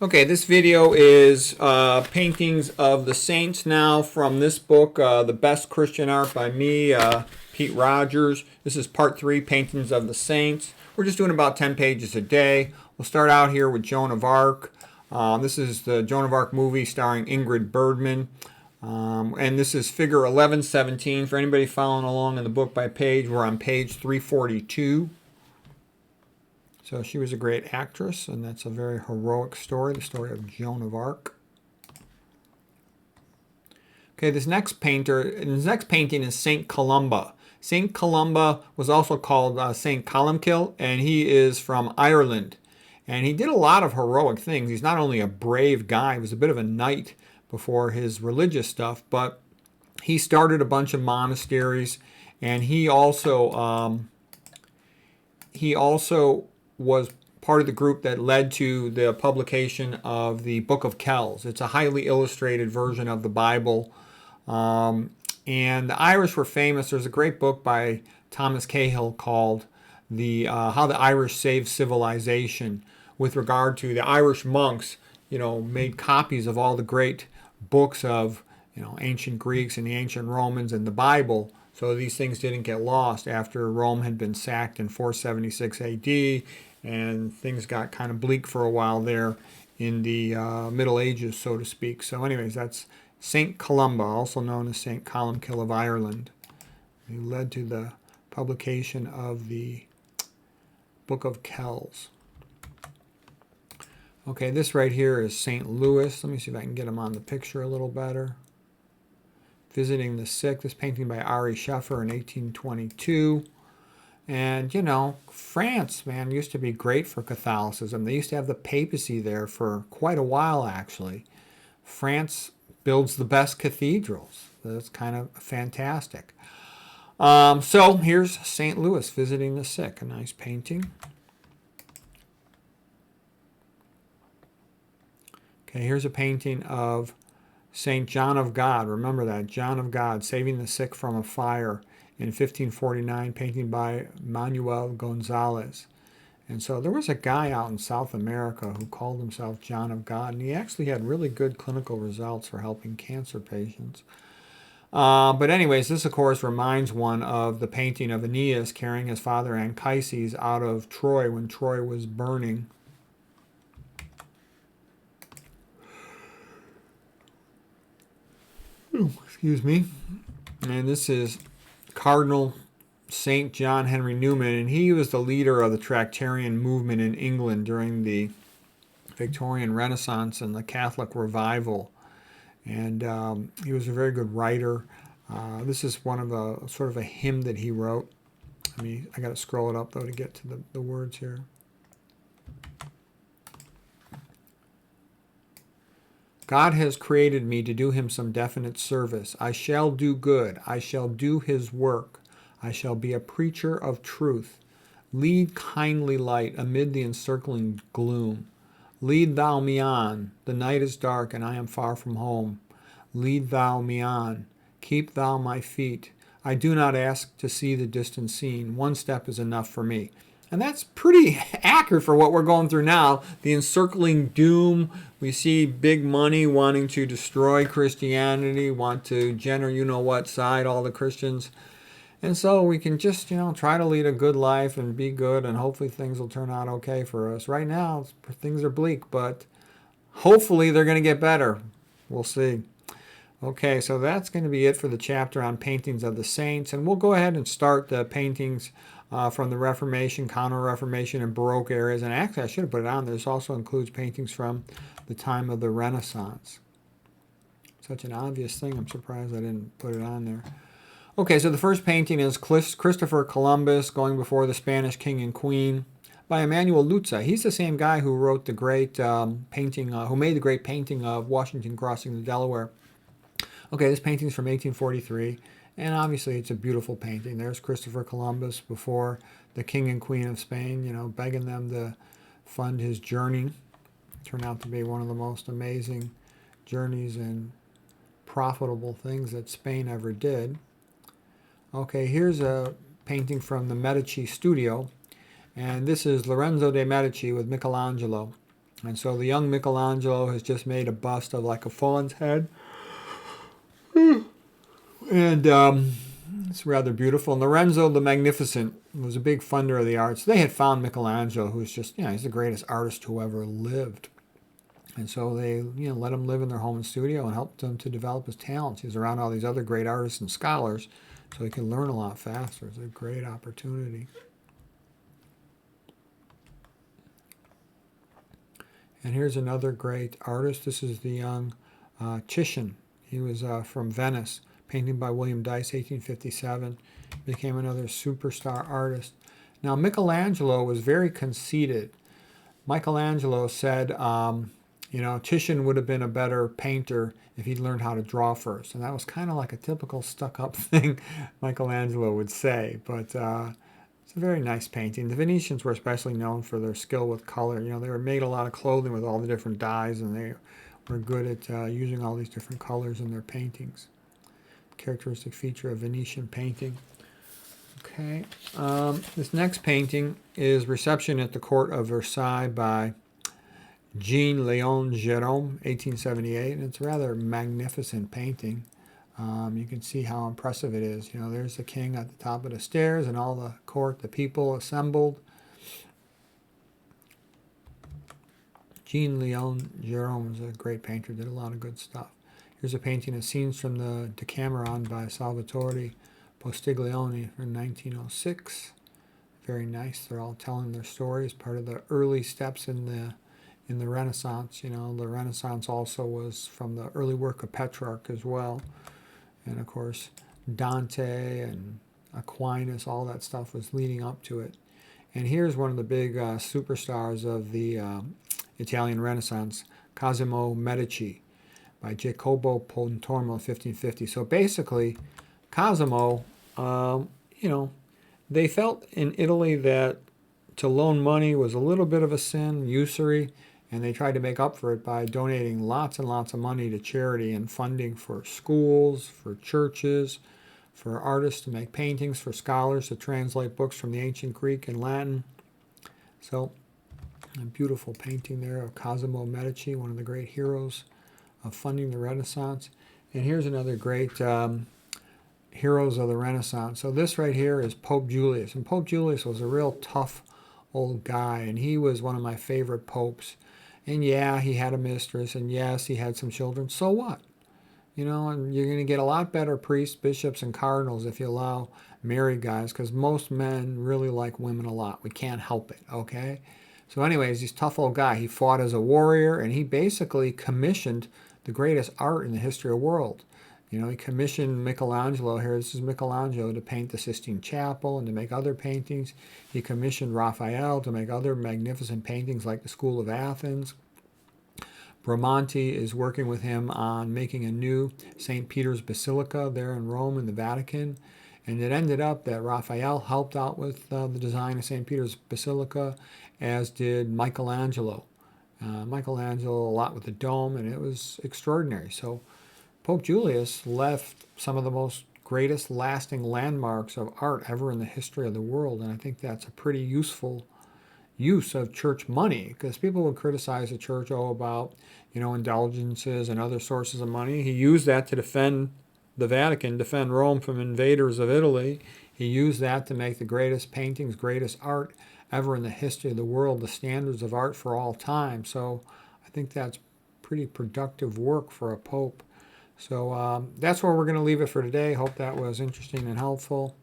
Okay, this video is paintings of the saints now from this book, The Best Christian Art by me, Pete Rogers. This is part 3, Paintings of the Saints. We're just doing about 10 pages a day. We'll start out here with Joan of Arc. This is the Joan of Arc movie starring Ingrid Bergman. And this is figure 1117. For anybody following along in the book by page, we're on page 342. So she was a great actress, and that's a very heroic story, the story of Joan of Arc. Okay, this next painting is Saint Columba. Saint Columba was also called Saint Columcille, and he is from Ireland. And he did a lot of heroic things. He's not only a brave guy, he was a bit of a knight before his religious stuff, but he started a bunch of monasteries, and he also was part of the group that led to the publication of the Book of Kells. It's a highly illustrated version of the Bible. And the Irish were famous. There's a great book by Thomas Cahill called How the Irish Saved Civilization, with regard to the Irish monks, made copies of all the great books of, ancient Greeks and the ancient Romans and the Bible, so these things didn't get lost after Rome had been sacked in 476 AD, and things got kind of bleak for a while there in the Middle Ages, so to speak. So anyways, that's St. Columba, also known as St. Columcille of Ireland, who led to the publication of the Book of Kells. Okay, this right here is St. Louis. Let me see if I can get him on the picture a little better. Visiting the Sick, this painting by Ari Scheffer in 1822. And, France, man, used to be great for Catholicism. They used to have the papacy there for quite a while, actually. France builds the best cathedrals. That's kind of fantastic. So here's St. Louis visiting the sick, a nice painting. Okay, here's a painting of St. John of God. Remember that, John of God, saving the sick from a fire in 1549, painting by Manuel Gonzalez. And so there was a guy out in South America who called himself John of God, and he actually had really good clinical results for helping cancer patients. But anyways, this of course reminds one of the painting of Aeneas carrying his father Anchises out of Troy when Troy was burning. Excuse me. And this is Cardinal St. John Henry Newman, and he was the leader of the Tractarian movement in England during the Victorian Renaissance and the Catholic Revival. And he was a very good writer. This is one of a sort of a hymn that he wrote. I got to scroll it up though to get to the words here. God has created me to do him some definite service. I shall do good. I shall do his work. I shall be a preacher of truth. Lead kindly light amid the encircling gloom. Lead thou me on. The night is dark and I am far from home. Lead thou me on. Keep thou my feet. I do not ask to see the distant scene. One step is enough for me. And that's pretty accurate for what we're going through now. The encircling doom. We see big money wanting to destroy Christianity, want to what side, all the Christians. And so we can just, try to lead a good life and be good, and hopefully things will turn out okay for us. Right now, things are bleak, but hopefully they're going to get better. We'll see. Okay, so that's going to be it for the chapter on paintings of the saints. And we'll go ahead and start the paintings from the Reformation, Counter-Reformation, and Baroque eras. And actually, I should have put it on there. This also includes paintings from the time of the Renaissance. Such an obvious thing. I'm surprised I didn't put it on there. Okay, so the first painting is Christopher Columbus going before the Spanish king and queen by Emmanuel Lutza. He's the same guy who wrote the great painting, who made the great painting of Washington crossing the Delaware. Okay, this painting is from 1843, and obviously it's a beautiful painting. There's Christopher Columbus before the king and queen of Spain, begging them to fund his journey. Turned out to be one of the most amazing journeys and profitable things that Spain ever did. Okay, here's a painting from the Medici studio, and this is Lorenzo de' Medici with Michelangelo. And so the young Michelangelo has just made a bust of like a fawn's head. And it's rather beautiful. And Lorenzo the Magnificent was a big funder of the arts. They had found Michelangelo, who's just, he's the greatest artist who ever lived. And so they, let him live in their home and studio and helped him to develop his talents. He's around all these other great artists and scholars, so he can learn a lot faster. It's a great opportunity. And here's another great artist. This is the young Titian. He was from Venice, painting by William Dyce, 1857. Became another superstar artist. Now, Michelangelo was very conceited. Michelangelo said, Titian would have been a better painter if he'd learned how to draw first. And that was kind of like a typical stuck-up thing Michelangelo would say. But it's a very nice painting. The Venetians were especially known for their skill with color. They were made a lot of clothing with all the different dyes, and they were good at using all these different colors in their paintings. Characteristic feature of Venetian painting. Okay, this next painting is Reception at the Court of Versailles by Jean-Léon Gérôme, 1878, and it's a rather magnificent painting. You can see how impressive it is. There's the king at the top of the stairs and all the court, the people assembled. Jean-Léon Gérôme was a great painter, did a lot of good stuff. Here's a painting of scenes from the Decameron by Salvatore Postiglione from 1906. Very nice. They're all telling their stories, part of the early steps in the Renaissance. The Renaissance also was from the early work of Petrarch as well. And of course, Dante and Aquinas, all that stuff was leading up to it. And here's one of the big superstars of the Italian Renaissance, Cosimo Medici, by Jacopo Pontormo, 1550. So basically, Cosimo, they felt in Italy that to loan money was a little bit of a sin, usury, and they tried to make up for it by donating lots and lots of money to charity and funding for schools, for churches, for artists to make paintings, for scholars to translate books from the ancient Greek and Latin. So, a beautiful painting there of Cosimo Medici, one of the great heroes of funding the Renaissance. And here's another great heroes of the Renaissance. So this right here is Pope Julius. And Pope Julius was a real tough old guy, and he was one of my favorite popes. And yeah, he had a mistress, and yes, he had some children. So what? And you're going to get a lot better priests, bishops, and cardinals if you allow married guys, because most men really like women a lot. We can't help it, okay? So anyways, he's a tough old guy. He fought as a warrior, and he basically commissioned the greatest art in the history of the world. He commissioned Michelangelo here. This is Michelangelo to paint the Sistine Chapel and to make other paintings. He commissioned Raphael to make other magnificent paintings like the School of Athens. Bramante is working with him on making a new St. Peter's Basilica there in Rome in the Vatican. And it ended up that Raphael helped out with the design of St. Peter's Basilica, as did Michelangelo. Michelangelo a lot with the dome, and it was extraordinary. So Pope Julius left some of the most greatest lasting landmarks of art ever in the history of the world, and I think that's a pretty useful use of church money, because people would criticize the church about indulgences and other sources of money. He used that to defend the Vatican, defend Rome from invaders of Italy. He used that to make the greatest paintings, greatest art ever in the history of the world, the standards of art for all time. So I think that's pretty productive work for a pope. So that's where we're going to leave it for today. Hope that was interesting and helpful.